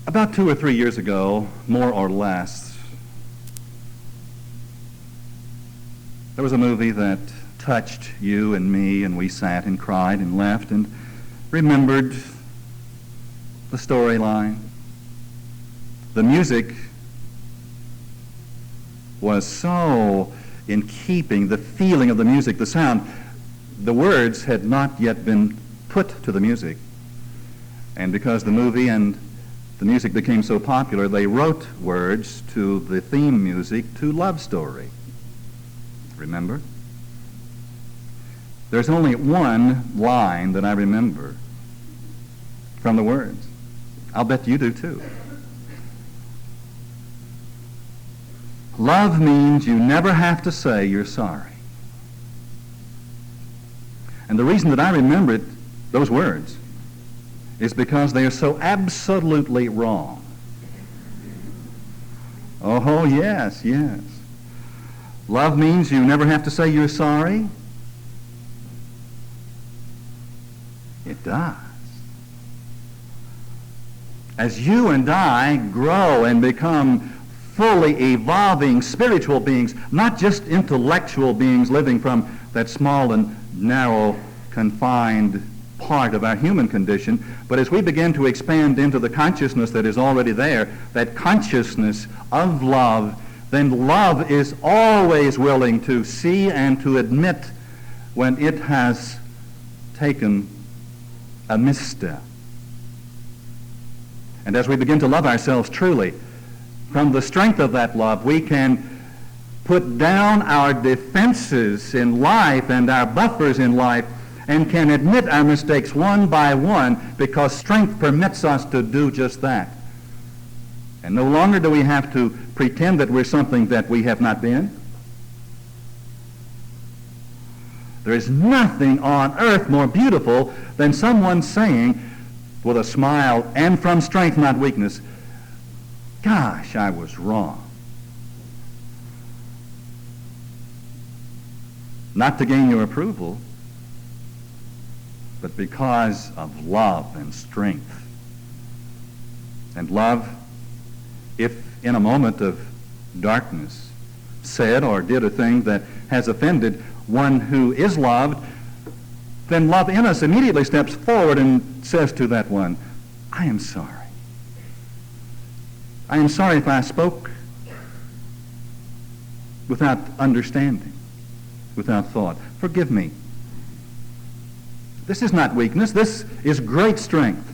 About 2 or 3 years ago, more or less, there was a movie that touched you and me, and we sat and cried and laughed and remembered the storyline. The music was so in keeping, the feeling of the music, the sound. The words had not yet been put to the music. And because the movie and the music became so popular, they wrote words to the theme music to Love Story. Remember? There's only one line that I remember from the words. I'll bet you do too. Love means you never have to say you're sorry. And the reason that I remember those words is because they are so absolutely wrong. Oh, yes, yes. Love means you never have to say you're sorry. It does. As you and I grow and become fully evolving spiritual beings, not just intellectual beings living from that small and narrow, confined part of our human condition, but as we begin to expand into the consciousness that is already there, that consciousness of love, then love is always willing to see and to admit when it has taken a misstep. And as we begin to love ourselves truly, from the strength of that love, we can put down our defenses in life and our buffers in life and can admit our mistakes one by one because strength permits us to do just that. And no longer do we have to pretend that we're something that we have not been. There is nothing on earth more beautiful than someone saying with a smile and from strength, not weakness, "Gosh, I was wrong." Not to gain your approval, but because of love and strength. And love, if in a moment of darkness said or did a thing that has offended one who is loved, then love in us immediately steps forward and says to that one, "I am sorry. I am sorry if I spoke without understanding, without thought. Forgive me. This is not weakness. This is great strength."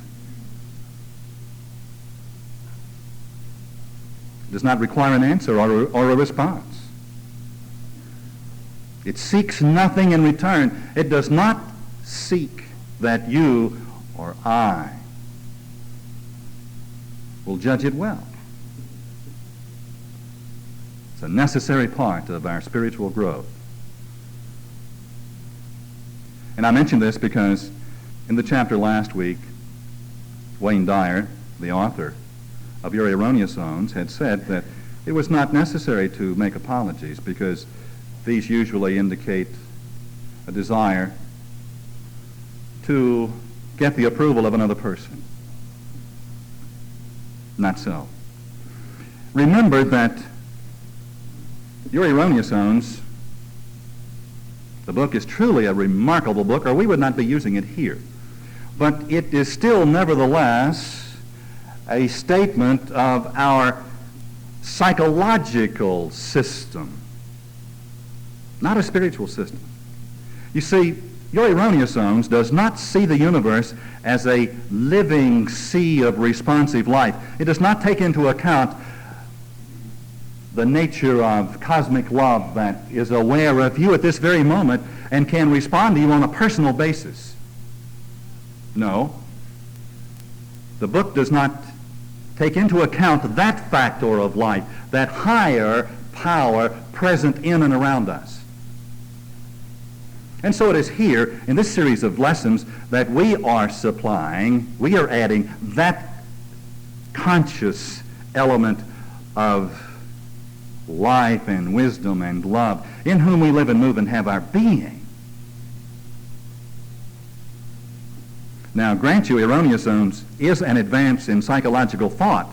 It does not require an answer or a response. It seeks nothing in return. It does not seek that you or I will judge it well. It's a necessary part of our spiritual growth. And I mention this because in the chapter last week, Wayne Dyer, the author of Your Erroneous Zones, had said that it was not necessary to make apologies because these usually indicate a desire to get the approval of another person. Not so. Remember that Your Erroneous Zones, the book is truly a remarkable book, or we would not be using it here. But it is still, nevertheless, a statement of our psychological system, not a spiritual system. You see, Your Erroneous Zones does not see the universe as a living sea of responsive life. It does not take into account the nature of cosmic love that is aware of you at this very moment and can respond to you on a personal basis. No. The book does not take into account that factor of life, that higher power present in and around us. And so it is here in this series of lessons that we are adding that conscious element of life and wisdom and love, in whom we live and move and have our being. Now, grant you, Erroneous is an advance in psychological thought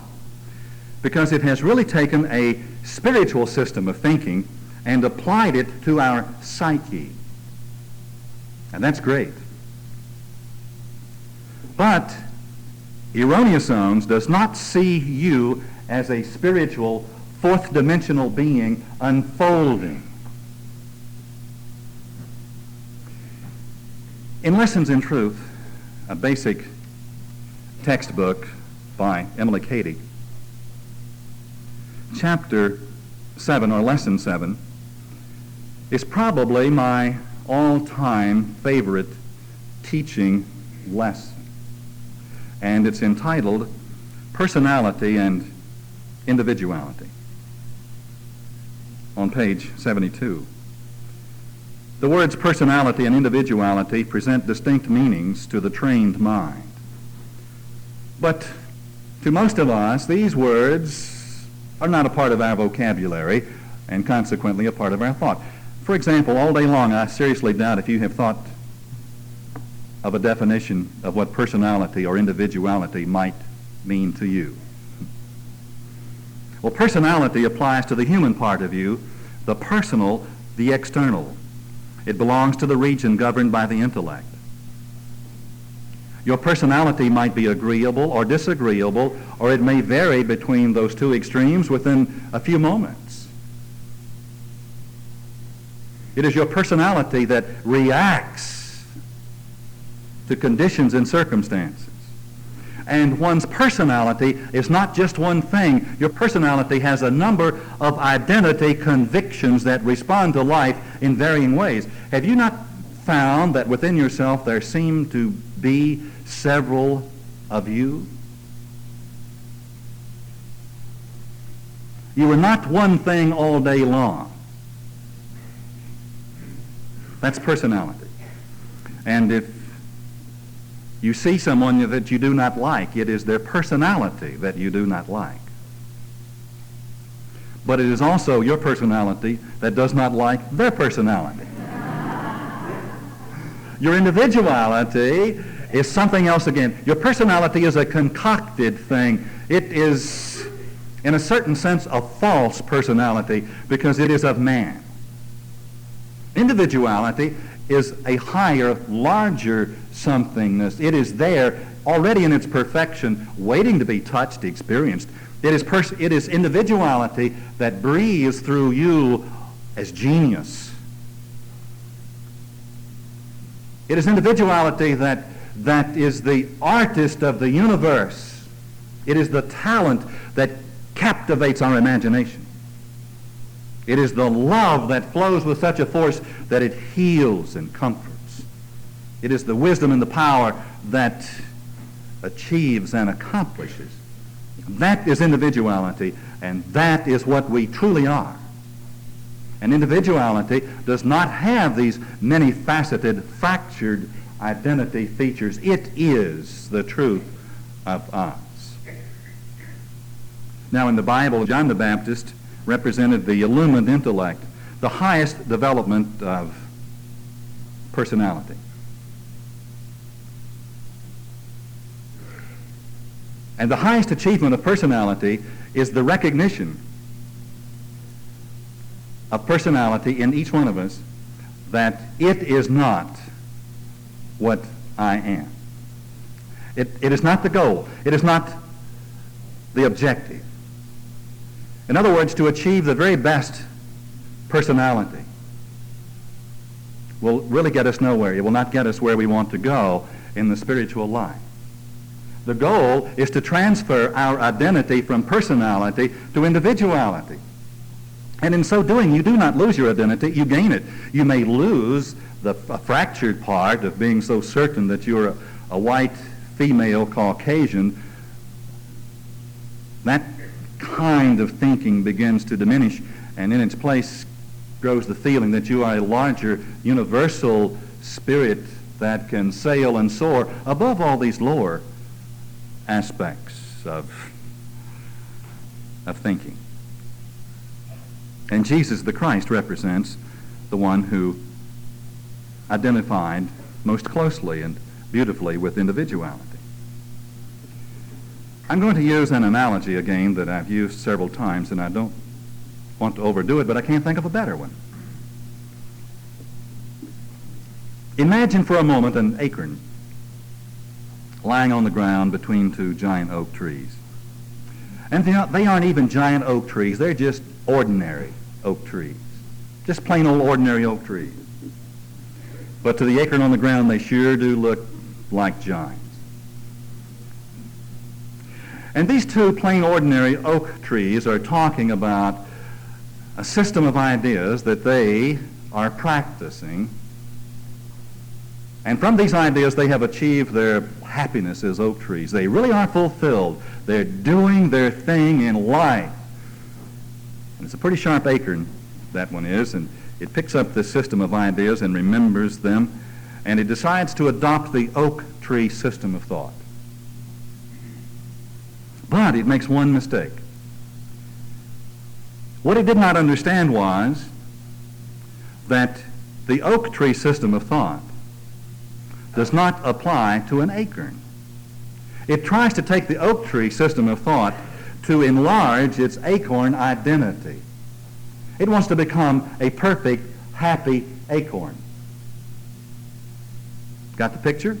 because it has really taken a spiritual system of thinking and applied it to our psyche. And that's great. But Erroneous does not see you as a spiritual, fourth-dimensional being unfolding. In Lessons in Truth, a basic textbook by Emily Cady, Chapter 7, or Lesson 7, is probably my all-time favorite teaching lesson. And it's entitled Personality and Individuality, on page 72. The words personality and individuality present distinct meanings to the trained mind. But to most of us, these words are not a part of our vocabulary and consequently a part of our thought. For example, all day long I seriously doubt if you have thought of a definition of what personality or individuality might mean to you. Well, personality applies to the human part of you, the personal, the external. It belongs to the region governed by the intellect. Your personality might be agreeable or disagreeable, or it may vary between those two extremes within a few moments. It is your personality that reacts to conditions and circumstances. And one's personality is not just one thing. Your personality has a number of identity convictions that respond to life in varying ways. Have you not found that within yourself there seem to be several of you? You are not one thing all day long. That's personality. And if you see someone that you do not like, it is their personality that you do not like. But it is also your personality that does not like their personality. Your individuality is something else again. Your personality is a concocted thing. It is, in a certain sense, a false personality because it is of man. Individuality is a higher, larger somethingness. It is there already in its perfection, waiting to be touched, experienced. It is individuality that breathes through you as genius. It is individuality that is the artist of the universe. It is the talent that captivates our imagination. It is the love that flows with such a force that it heals and comforts. It is the wisdom and the power that achieves and accomplishes. That is individuality, and that is what we truly are. And individuality does not have these many-faceted, fractured identity features. It is the truth of us. Now, in the Bible, John the Baptist represented the illumined intellect, the highest development of personality. And the highest achievement of personality is the recognition of personality in each one of us that it is not what I am. It is not the goal. It is not the objective. In other words, to achieve the very best personality will really get us nowhere. It will not get us where we want to go in the spiritual life. The goal is to transfer our identity from personality to individuality. And in so doing, you do not lose your identity, you gain it. You may lose the fractured part of being so certain that you're a white female Caucasian. That kind of thinking begins to diminish, and in its place grows the feeling that you are a larger universal spirit that can sail and soar above all these lower aspects of thinking. And Jesus the Christ represents the one who identified most closely and beautifully with individuality. I'm going to use an analogy again that I've used several times, and I don't want to overdo it, but I can't think of a better one. Imagine for a moment an acorn lying on the ground between two giant oak trees. And they aren't even giant oak trees, they're just ordinary oak trees. Just plain old ordinary oak trees. But to the acorn on the ground, they sure do look like giants. And these two plain ordinary oak trees are talking about a system of ideas that they are practicing. And from these ideas, they have achieved their happiness as oak trees. They really are fulfilled. They're doing their thing in life. And it's a pretty sharp acorn, that one is, and it picks up this system of ideas and remembers them, and it decides to adopt the oak tree system of thought. But it makes one mistake. What it did not understand was that the oak tree system of thought does not apply to an acorn. It tries to take the oak tree system of thought to enlarge its acorn identity. It wants to become a perfect, happy acorn. Got the picture?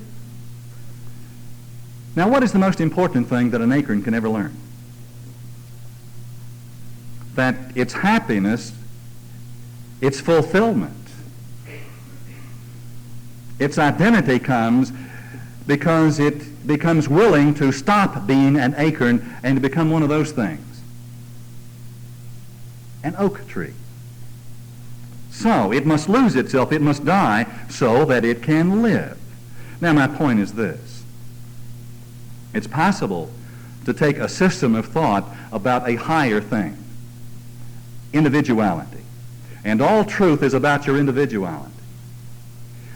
Now, what is the most important thing that an acorn can ever learn? That its happiness, its fulfillment, its identity comes because it becomes willing to stop being an acorn and to become one of those things. An oak tree. So it must lose itself, it must die so that it can live. Now my point is this. It's possible to take a system of thought about a higher thing, individuality. And all truth is about your individuality.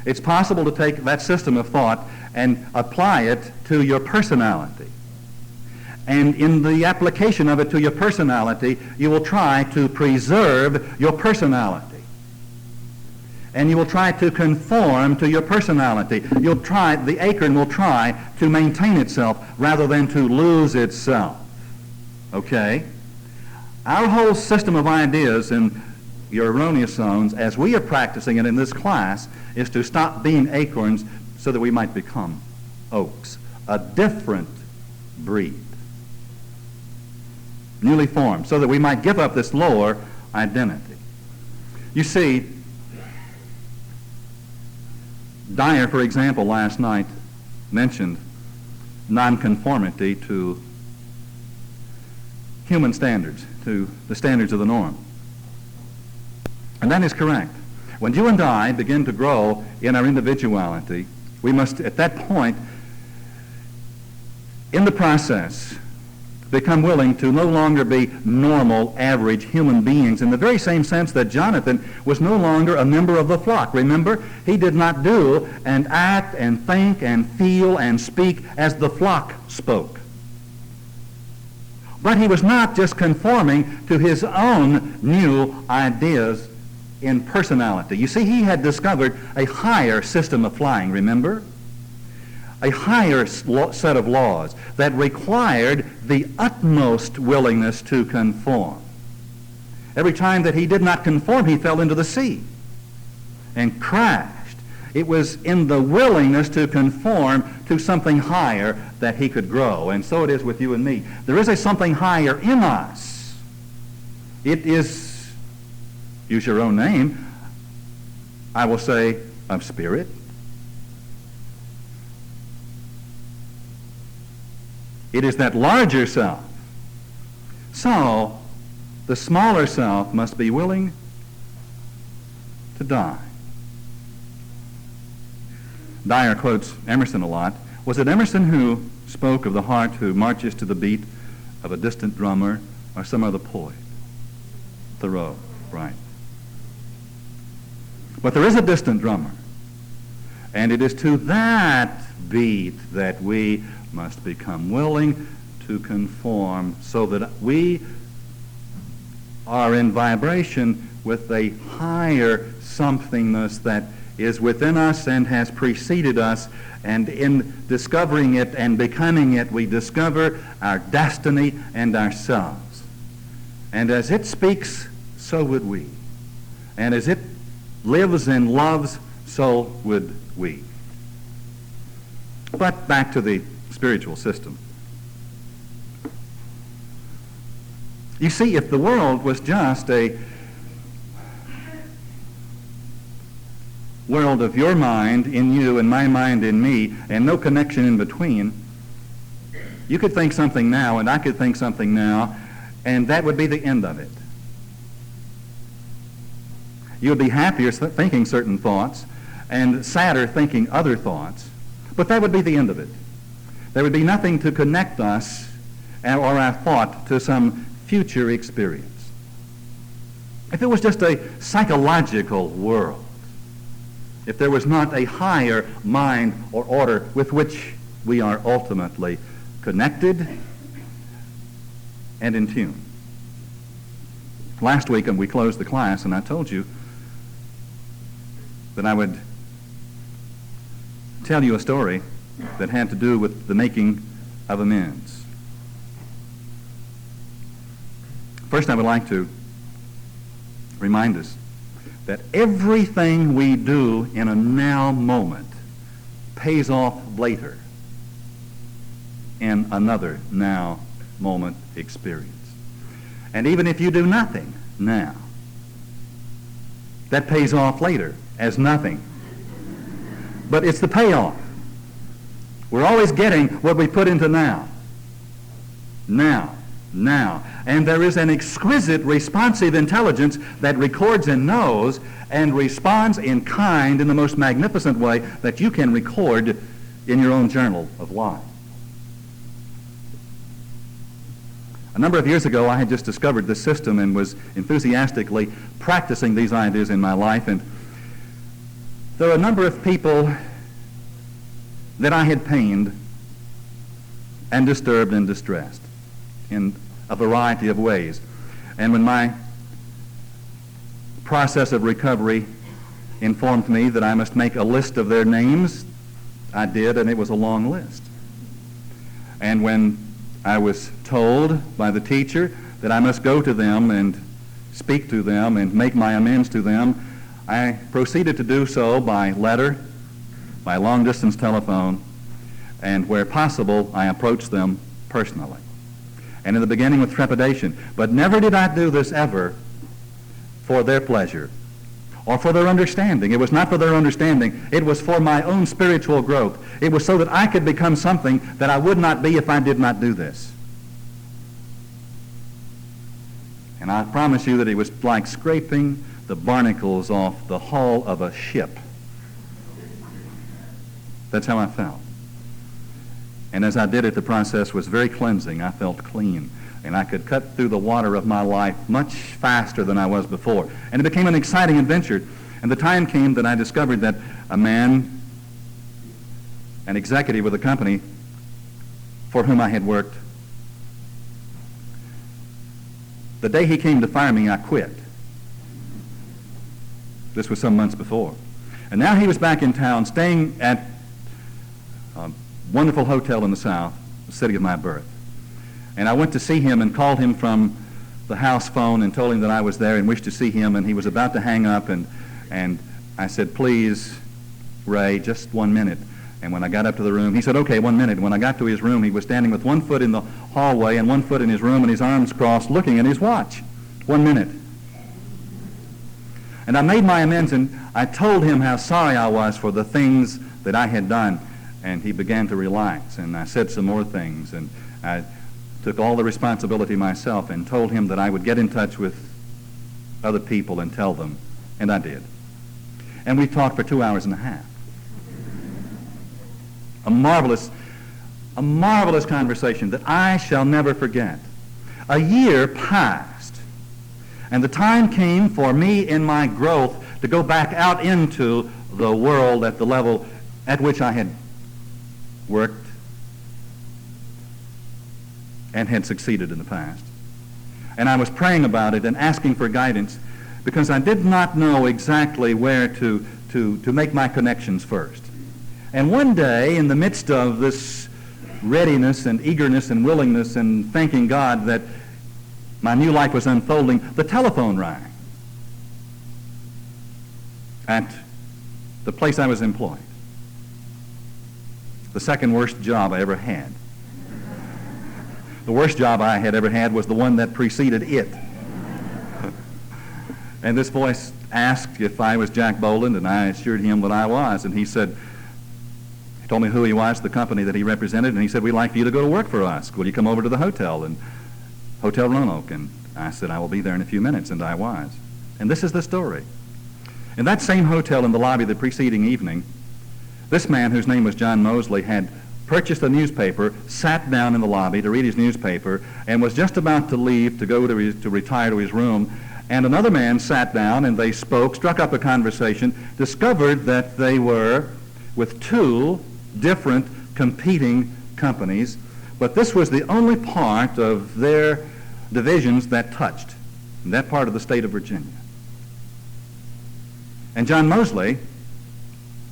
It's possible to take that system of thought and apply it to your personality. And in the application of it to your personality, you will try to preserve your personality. And you will try to conform to your personality. The acorn will try to maintain itself rather than to lose itself. Okay? Our whole system of ideas in your erroneous zones, as we are practicing it in this class, is to stop being acorns so that we might become oaks, a different breed, newly formed, so that we might give up this lower identity. You see, Dyer, for example, last night mentioned nonconformity to human standards, to the standards of the norm. And that is correct. When you and I begin to grow in our individuality, we must, at that point, in the process, become willing to no longer be normal, average human beings in the very same sense that Jonathan was no longer a member of the flock. Remember, he did not do and act and think and feel and speak as the flock spoke. But he was not just conforming to his own new ideas in personality. You see, he had discovered a higher system of flying, remember? A higher set of laws that required the utmost willingness to conform. Every time that he did not conform, he fell into the sea and crashed. It was in the willingness to conform to something higher that he could grow. And so it is with you and me. There is a something higher in us. It is, use your own name, I will say, of spirit. It is that larger self. So, the smaller self must be willing to die. Dyer quotes Emerson a lot. Was it Emerson who spoke of the heart who marches to the beat of a distant drummer, or some other poet? Thoreau, right. But there is a distant drummer, and it is to that beat that we must become willing to conform so that we are in vibration with a higher somethingness that is within us and has preceded us, and in discovering it and becoming it, we discover our destiny and ourselves. And as it speaks, so would we. And as it lives and loves, so would we. But back to the spiritual system. You see, if the world was just a world of your mind in you and my mind in me, and no connection in between, you could think something now and I could think something now, and that would be the end of it. You would be happier thinking certain thoughts and sadder thinking other thoughts, but that would be the end of it. There would be nothing to connect us or our thought to some future experience. If it was just a psychological world, if there was not a higher mind or order with which we are ultimately connected and in tune. Last week, we closed the class, and I told you that I would tell you a story that had to do with the making of amends. First, I would like to remind us that everything we do in a now moment pays off later in another now moment experience. And even if you do nothing now, that pays off later as nothing. But it's the payoff. We're always getting what we put into now. Now. And there is an exquisite responsive intelligence that records and knows and responds in kind in the most magnificent way that you can record in your own journal of life. A number of years ago, I had just discovered this system and was enthusiastically practicing these ideas in my life. And there are a number of people that I had pained and disturbed and distressed in a variety of ways. And when my process of recovery informed me that I must make a list of their names, I did, and it was a long list. And when I was told by the teacher that I must go to them and speak to them and make my amends to them, I proceeded to do so by letter, by long-distance telephone, and where possible, I approached them personally. And in the beginning with trepidation. But never did I do this ever for their pleasure or for their understanding. It was not for their understanding. It was for my own spiritual growth. It was so that I could become something that I would not be if I did not do this. And I promise you that it was like scraping the barnacles off the hull of a ship. That's how I felt. And as I did it, the process was very cleansing. I felt clean. And I could cut through the water of my life much faster than I was before. And it became an exciting adventure. And the time came that I discovered that a man, an executive with a company for whom I had worked, the day he came to fire me, I quit. This was some months before. And now he was back in town, staying at a wonderful hotel in the South, the city of my birth. And I went to see him and called him from the house phone and told him that I was there and wished to see him, and he was about to hang up, and I said, "Please, Ray, just 1 minute." And when I got up to the room, he said, "Okay, 1 minute." When I got to his room, he was standing with 1 foot in the hallway and 1 foot in his room and his arms crossed, looking at his watch. 1 minute. And I made my amends, and I told him how sorry I was for the things that I had done. And he began to relax, and I said some more things, and I took all the responsibility myself and told him that I would get in touch with other people and tell them, and I did. And we talked for 2 hours and a half. A marvelous conversation that I shall never forget. A year passed, and the time came for me in my growth to go back out into the world at the level at which I had worked and had succeeded in the past. And I was praying about it and asking for guidance because I did not know exactly where to to make my connections first. And one day, in the midst of this readiness and eagerness and willingness and thanking God that my new life was unfolding, the telephone rang at the place I was employed. The second worst job I ever had. The worst job I had ever had was the one that preceded it. And this voice asked if I was Jack Boland, and I assured him that I was. And he told me who he was, the company that he represented, and he said, "We'd like for you to go to work for us. Will you come over to the hotel?" And Hotel Roanoke. And I said, "I will be there in a few minutes," and I was. And this is the story. In that same hotel in the lobby the preceding evening, this man, whose name was John Mosley, had purchased a newspaper, sat down in the lobby to read his newspaper, and was just about to leave to go to retire to his room. And another man sat down, and they spoke, struck up a conversation, discovered that they were with two different competing companies, but this was the only part of their divisions that touched, in that part of the state of Virginia. And John Mosley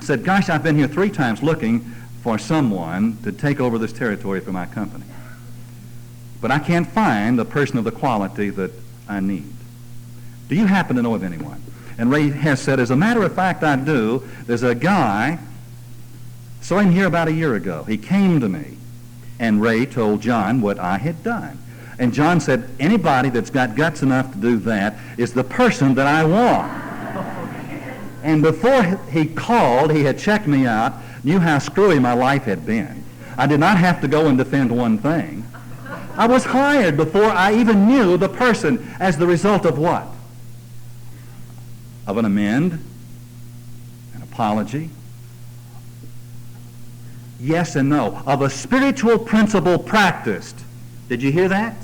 said, "Gosh, I've been here 3 times looking for someone to take over this territory for my company. But I can't find a person of the quality that I need. Do you happen to know of anyone?" And Ray Hess said, "As a matter of fact, I do. There's a guy, saw him here about a year ago. He came to me." And Ray told John what I had done. And John said, "Anybody that's got guts enough to do that is the person that I want." And before he called, he had checked me out, knew how screwy my life had been. I did not have to go and defend one thing. I was hired before I even knew the person, as the result of what? Of an amend, an apology. Yes and no. Of a spiritual principle practiced. Did you hear that?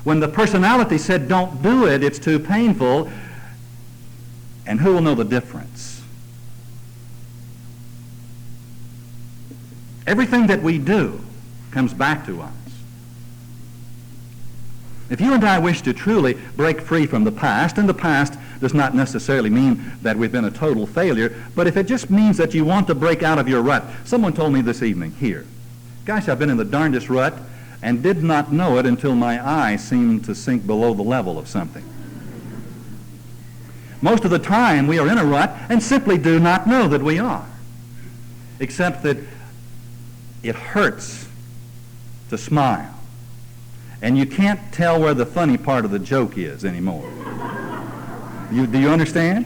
When the personality said, "Don't do it, it's too painful," and who will know the difference? Everything that we do comes back to us. If you and I wish to truly break free from the past, and the past does not necessarily mean that we've been a total failure, but if it just means that you want to break out of your rut. Someone told me this evening here, "Gosh, I've been in the darndest rut and did not know it until my eye seemed to sink below the level of something." Most of the time we are in a rut and simply do not know that we are, except that it hurts to smile. And you can't tell where the funny part of the joke is anymore. Do you understand?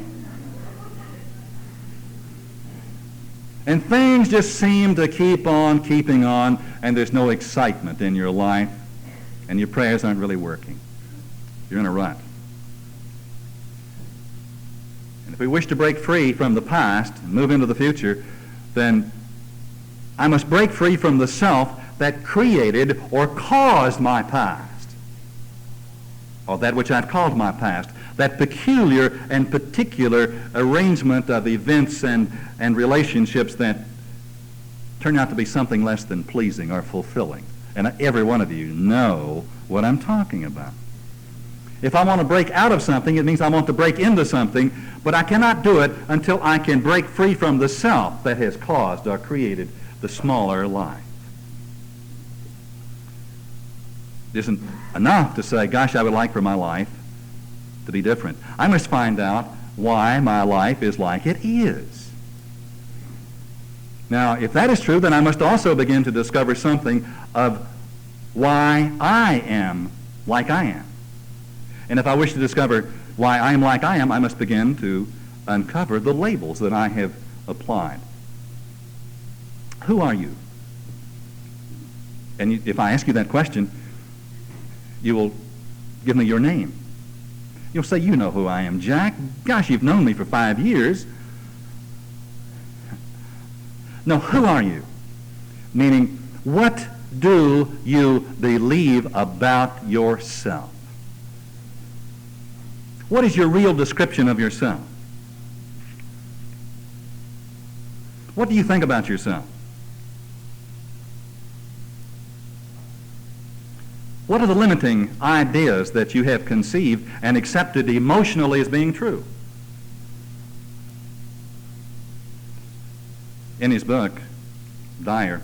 And things just seem to keep on keeping on, and there's no excitement in your life, and your prayers aren't really working. You're in a rut. And if we wish to break free from the past and move into the future, then I must break free from the self that created or caused my past, or that which I've called my past, that peculiar and particular arrangement of events and relationships that turn out to be something less than pleasing or fulfilling. And every one of you know what I'm talking about. If I want to break out of something, it means I want to break into something, but I cannot do it until I can break free from the self that has caused or created the smaller life. It isn't enough to say, "Gosh, I would like for my life to be different." I must find out why my life is like it is. Now, if that is true, then I must also begin to discover something of why I am like I am. And if I wish to discover why I am like I am, I must begin to uncover the labels that I have applied. Who are you? And if I ask you that question, you will give me your name. You'll say, "You know who I am, Jack. Gosh, you've known me for 5 years. No, who are you? Meaning, what do you believe about yourself? What is your real description of yourself? What do you think about yourself? What are the limiting ideas that you have conceived and accepted emotionally as being true? In his book, Dyer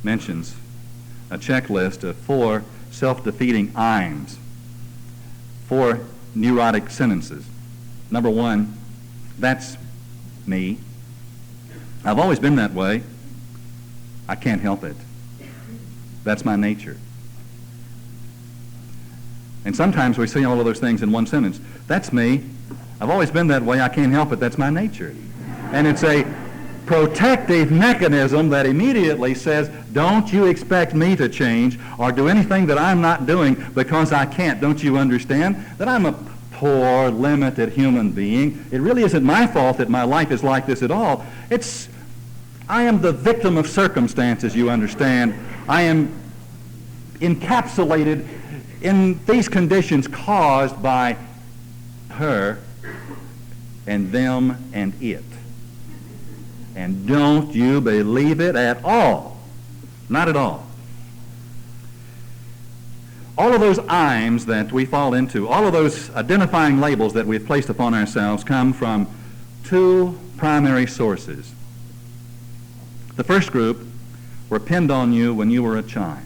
mentions a checklist of 4 self-defeating I's, 4 neurotic sentences. Number 1, that's me. I've always been that way. I can't help it. That's my nature. And sometimes we say all of those things in one sentence. That's me. I've always been that way. I can't help it. That's my nature. And it's a protective mechanism that immediately says, don't you expect me to change or do anything that I'm not doing because I can't. Don't you understand that I'm a poor, limited human being? It really isn't my fault that my life is like this at all. I am the victim of circumstances, you understand. I am encapsulated in these conditions caused by her and them and it. And don't you believe it at all. Not at all. All of those I's that we fall into, all of those identifying labels that we've placed upon ourselves come from 2 primary sources. The first group were pinned on you when you were a child.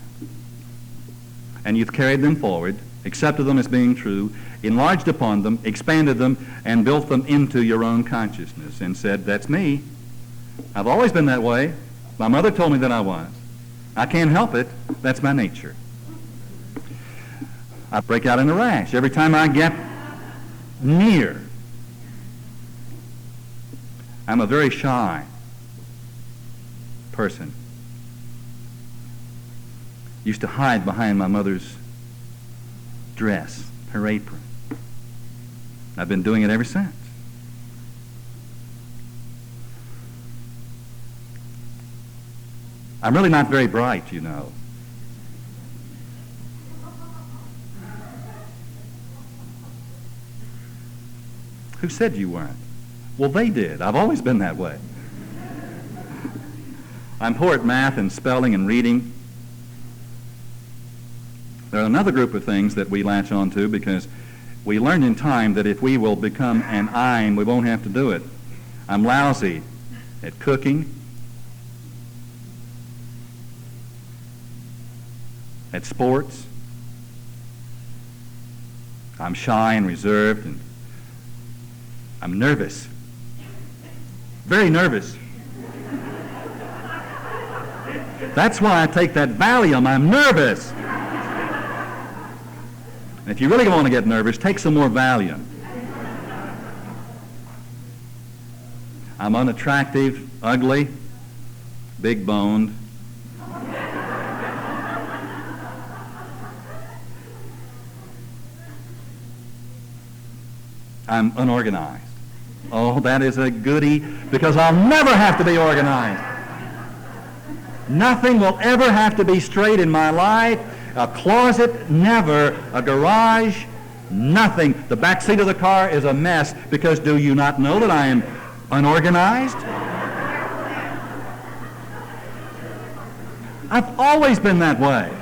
And you've carried them forward, accepted them as being true, enlarged upon them, expanded them, and built them into your own consciousness and said, that's me. I've always been that way. My mother told me that I was. I can't help it. That's my nature. I break out in a rash every time I get near. I'm a very shy person. Used to hide behind my mother's dress, her apron. I've been doing it ever since. I'm really not very bright, you know. Who said you weren't? Well, they did. I've always been that way. I'm poor at math and spelling and reading. There are another group of things that we latch on to because we learned in time that if we will become an I'm, we won't have to do it. I'm lousy at cooking, at sports. I'm shy and reserved, and I'm nervous. Very nervous. That's why I take that Valium. I'm nervous. And if you really want to get nervous, take some more Valium. I'm unattractive, ugly, big-boned. I'm unorganized. Oh, that is a goodie, because I'll never have to be organized. Nothing will ever have to be straight in my life. A closet, never. A garage, nothing. The back seat of the car is a mess, because do you not know that I am unorganized? I've always been that way.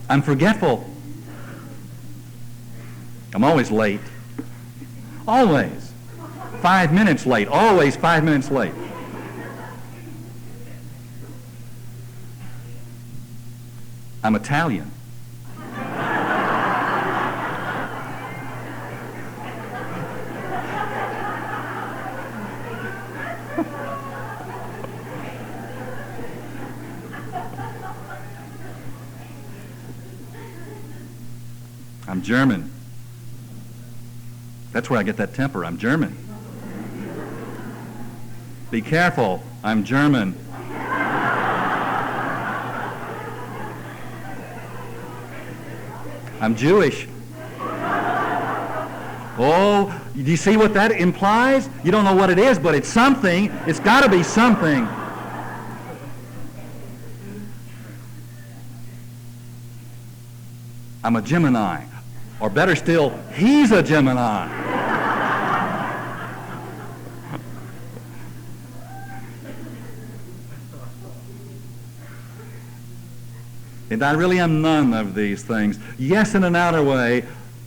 I'm forgetful. I'm always late. Always. 5 minutes late. Always 5 minutes late. I'm Italian. I'm German. That's where I get that temper. I'm German. Be careful. I'm German. I'm Jewish. Oh, do you see what that implies? You don't know what it is, but it's something. It's got to be something. I'm a Gemini. Or better still, he's a Gemini. And I really am none of these things. Yes, in an outer way,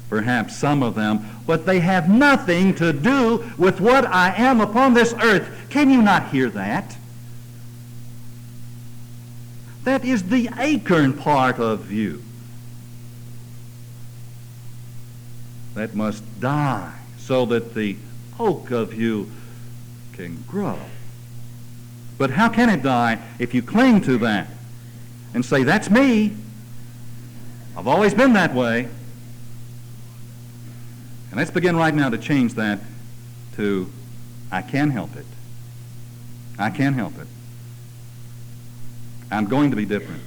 perhaps some of them, but they have nothing to do with what I am upon this earth. Can you not hear that? That is the acorn part of you that must die so that the oak of you can grow. But how can it die if you cling to that and say, that's me. I've always been that way. And let's begin right now to change that to, I can help it. I can help it. I'm going to be different.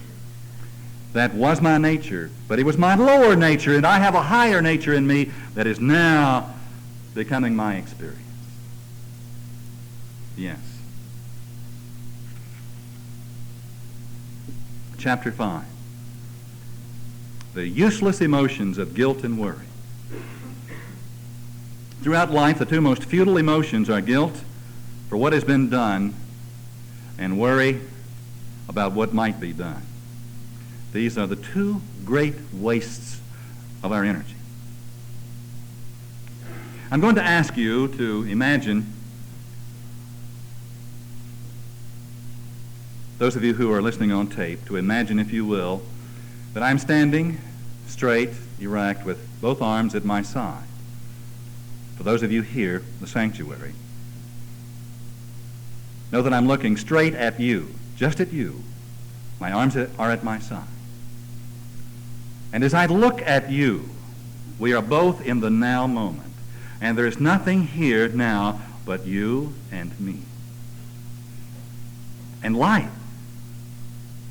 That was my nature, but it was my lower nature, and I have a higher nature in me that is now becoming my experience. Yes. Chapter 5. The useless emotions of guilt and worry. Throughout life, the two most futile emotions are guilt for what has been done and worry about what might be done. These are the two great wastes of our energy. I'm going to ask you to imagine, those of you who are listening on tape, to imagine, if you will, that I'm standing straight, erect, with both arms at my side. For those of you here in the sanctuary, know that I'm looking straight at you, just at you. My arms are at my side. And as I look at you, we are both in the now moment. And there is nothing here now but you and me. And life,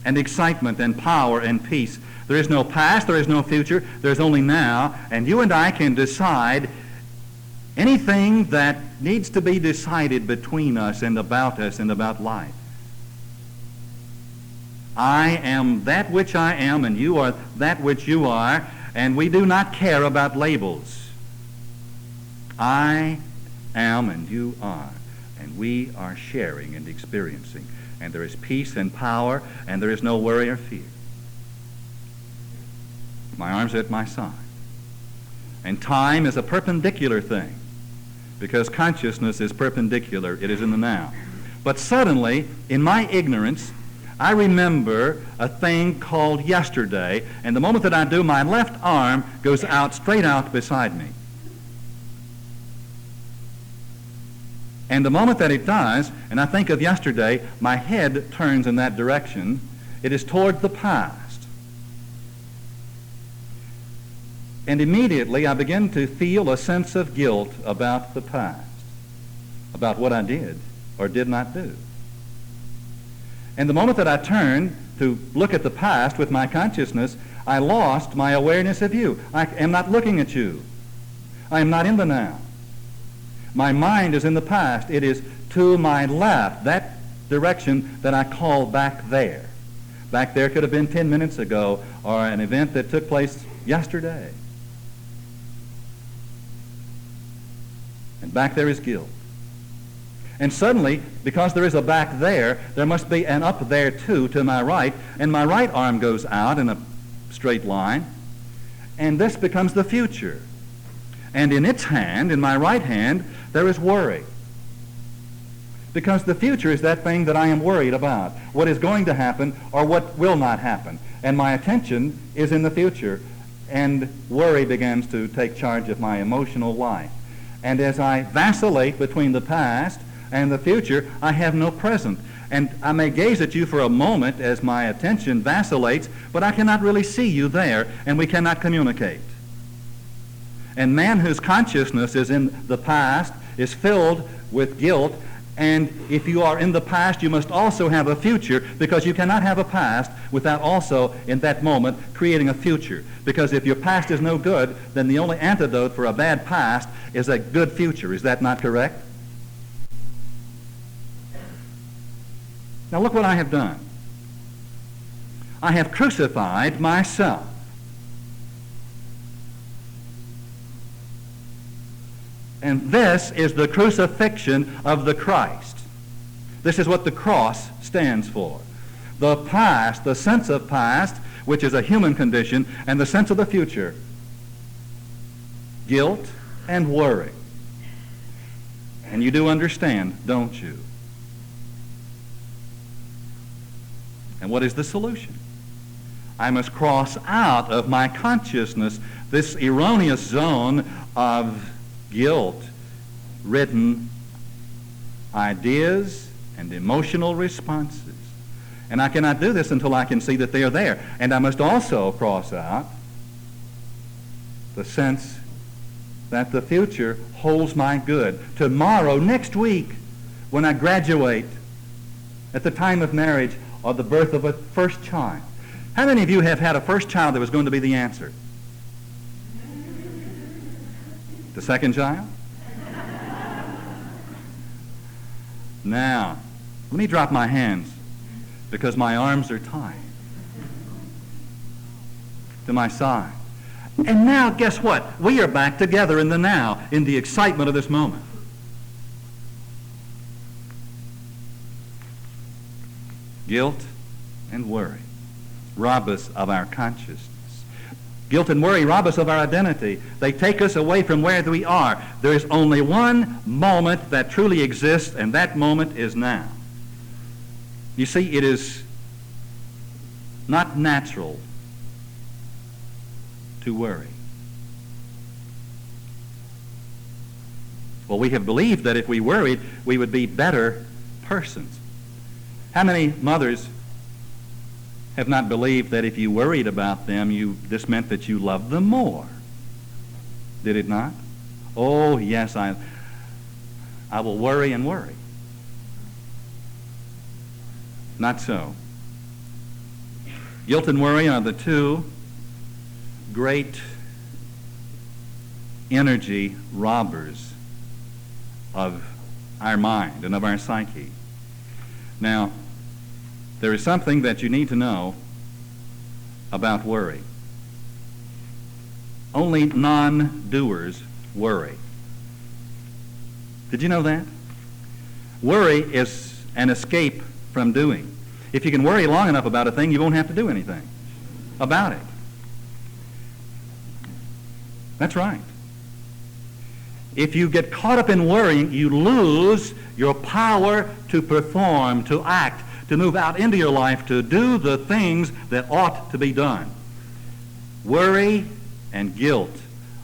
and excitement, and power, and peace. There is no past, there is no future, there's only now. And you and I can decide anything that needs to be decided between us and about life. I am that which I am, and you are that which you are, and we do not care about labels. I am and you are, and we are sharing and experiencing, and there is peace and power, and there is no worry or fear. My arms are at my side. And time is a perpendicular thing, because consciousness is perpendicular. It is in the now. But suddenly, in my ignorance, I remember a thing called yesterday, and the moment that I do, my left arm goes out, straight out beside me. And the moment that it does, and I think of yesterday, my head turns in that direction. It is toward the past. And immediately I begin to feel a sense of guilt about the past, about what I did or did not do. And the moment that I turn to look at the past with my consciousness, I lost my awareness of you. I am not looking at you. I am not in the now. My mind is in the past. It is to my left, that direction that I call back there. Back there could have been 10 minutes ago, or an event that took place yesterday. And back there is guilt. And suddenly, because there is a back there must be an up there too to my right, and my right arm goes out in a straight line, and this becomes the future. And in its hand, in my right hand, there is worry. Because the future is that thing that I am worried about, what is going to happen or what will not happen. And my attention is in the future, and worry begins to take charge of my emotional life. And as I vacillate between the past and the future, I have no present. And I may gaze at you for a moment as my attention vacillates, but I cannot really see you there, and we cannot communicate. And man whose consciousness is in the past is filled with guilt, and if you are in the past, you must also have a future, because you cannot have a past without also, in that moment, creating a future. Because if your past is no good, then the only antidote for a bad past is a good future. Is that not correct? Now look what I have done. I have crucified myself. And this is the crucifixion of the Christ. This is what the cross stands for. The past, the sense of past, which is a human condition, and the sense of the future. guilt and worry. And you do understand, don't you? And what is the solution? I must cross out of my consciousness this erroneous zone of guilt-ridden ideas and emotional responses. And I cannot do this until I can see that they are there. And I must also cross out the sense that the future holds my good. Tomorrow, next week, when I graduate, at the time of marriage or the birth of a first child. How many of you have had a first child that was going to be the answer? The second child? Now, let me drop my hands because my arms are tied to my side. And now, guess what? We are back together in the now, in the excitement of this moment. Guilt and worry rob us of our consciousness. Guilt and worry rob us of our identity. They take us away from where we are. There is only one moment that truly exists, and that moment is now. You see, it is not natural to worry. Well, we have believed that if we worried, we would be better persons. How many mothers have not believed that if you worried about them, this meant that you loved them more? Did it not? Oh, yes, I will worry and worry. Not so. Guilt and worry are the two great energy robbers of our mind and of our psyche. Now, there is something that you need to know about worry. Only non-doers worry. Did you know that? Worry is an escape from doing. If you can worry long enough about a thing, you won't have to do anything about it. That's right. If you get caught up in worrying, you lose your power to perform, to act, to move out into your life, to do the things that ought to be done. Worry and guilt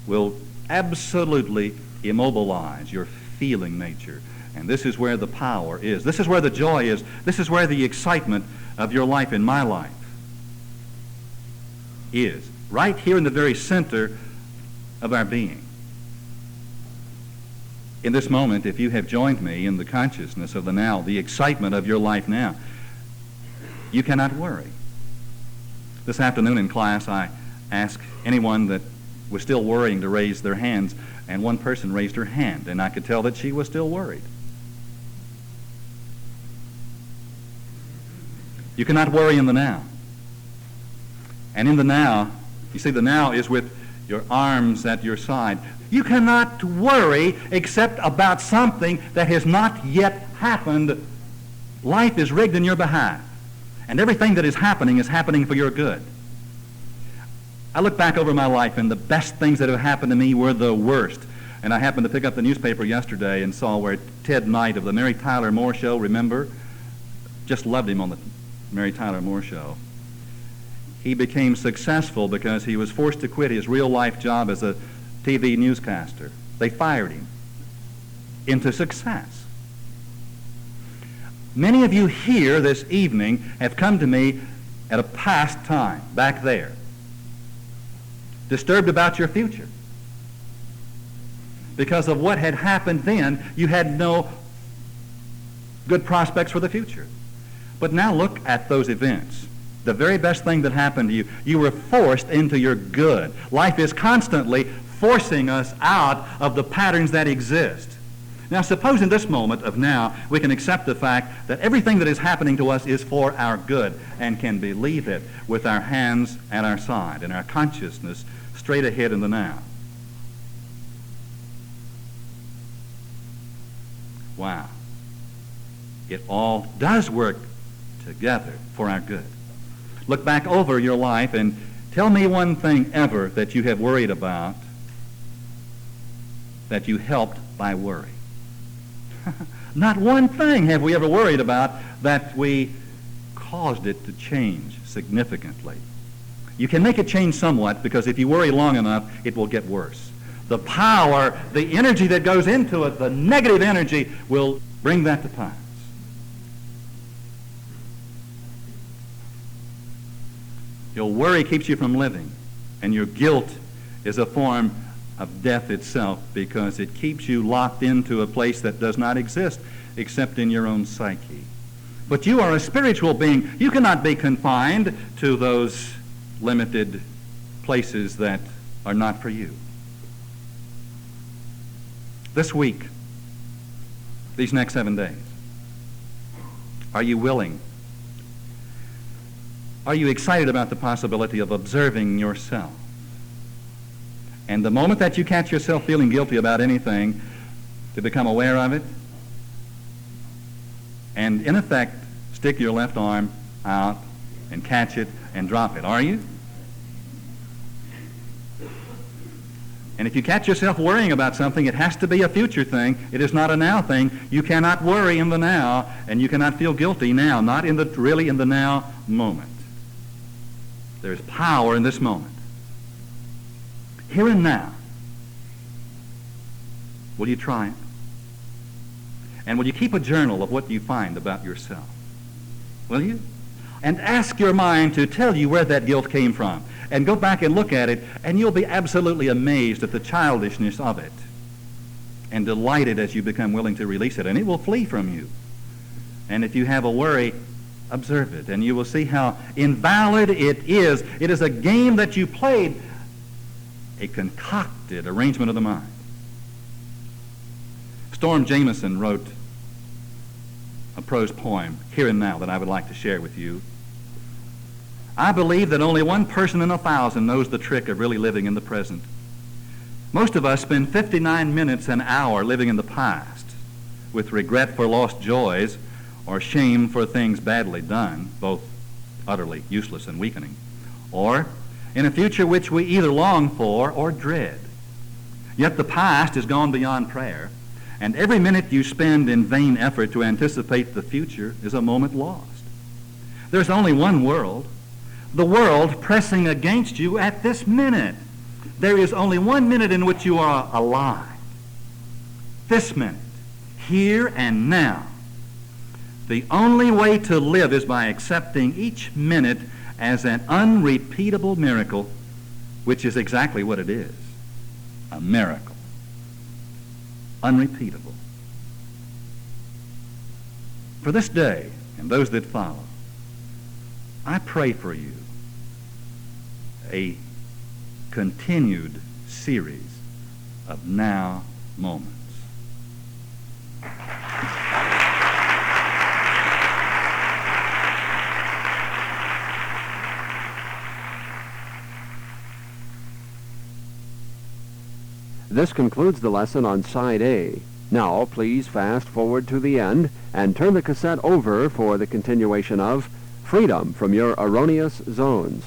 will absolutely immobilize your feeling nature. And this is where the power is. This is where the joy is. This is where the excitement of your life and my life is. Right here in the very center of our being. In this moment, if you have joined me in the consciousness of the now, the excitement of your life now, you cannot worry. This afternoon in class, I asked anyone that was still worrying to raise their hands, and one person raised her hand, and I could tell that she was still worried. You cannot worry in the now. And in the now, you see, the now is with your arms at your side. You cannot worry except about something that has not yet happened. Life is rigged in your behalf. And everything that is happening for your good. I look back over my life, and the best things that have happened to me were the worst. And I happened to pick up the newspaper yesterday and saw where Ted Knight of the Mary Tyler Moore Show, remember? Just loved him on the Mary Tyler Moore Show. He became successful because he was forced to quit his real-life job as a TV newscaster. They fired him into success. Many of you here this evening have come to me at a past time, back there, disturbed about your future. Because of what had happened then, you had no good prospects for the future. But now look at those events. The very best thing that happened to you, you were forced into your good. Life is constantly forcing us out of the patterns that exist. Now, suppose in this moment of now, we can accept the fact that everything that is happening to us is for our good and can believe it with our hands at our side and our consciousness straight ahead in the now. Wow. It all does work together for our good. Look back over your life and tell me one thing ever that you have worried about that you helped by worry. Not one thing have we ever worried about that we caused it to change significantly. You can make it change somewhat, because if you worry long enough, it will get worse. The power, the energy that goes into it, the negative energy, will bring that to pass. Your worry keeps you from living, and your guilt is a form of death itself, because it keeps you locked into a place that does not exist except in your own psyche. But you are a spiritual being. You cannot be confined to those limited places that are not for you. This week, these next 7 days, are you willing? Are you excited about the possibility of observing yourself? And the moment that you catch yourself feeling guilty about anything, to become aware of it, and in effect, stick your left arm out and catch it and drop it. Are you? And if you catch yourself worrying about something, it has to be a future thing. It is not a now thing. You cannot worry in the now, and you cannot feel guilty now, not in the really in the now moment. There's power in this moment. Here and now. Will you try it? And will you keep a journal of what you find about yourself? Will you? And ask your mind to tell you where that guilt came from. And go back and look at it, and you'll be absolutely amazed at the childishness of it. And delighted as you become willing to release it. And it will flee from you. And if you have a worry, observe it. And you will see how invalid it is. It is a game that you played, a concocted arrangement of the mind. Storm Jameson wrote a prose poem, Here and Now, that I would like to share with you. I believe that only one person in 1,000 knows the trick of really living in the present. Most of us spend 59 minutes an hour living in the past, with regret for lost joys or shame for things badly done, both utterly useless and weakening, or in a future which we either long for or dread. Yet the past is gone beyond prayer, and every minute you spend in vain effort to anticipate the future is a moment lost. There's only one world, the world pressing against you at this minute. There is only 1 minute in which you are alive. This minute, here and now. The only way to live is by accepting each minute as an unrepeatable miracle, which is exactly what it is, a miracle. Unrepeatable. For this day and those that follow, I pray for you a continued series of now moments. This concludes the lesson on Side A. Now, please fast forward to the end and turn the cassette over for the continuation of Freedom from Your Erroneous Zones.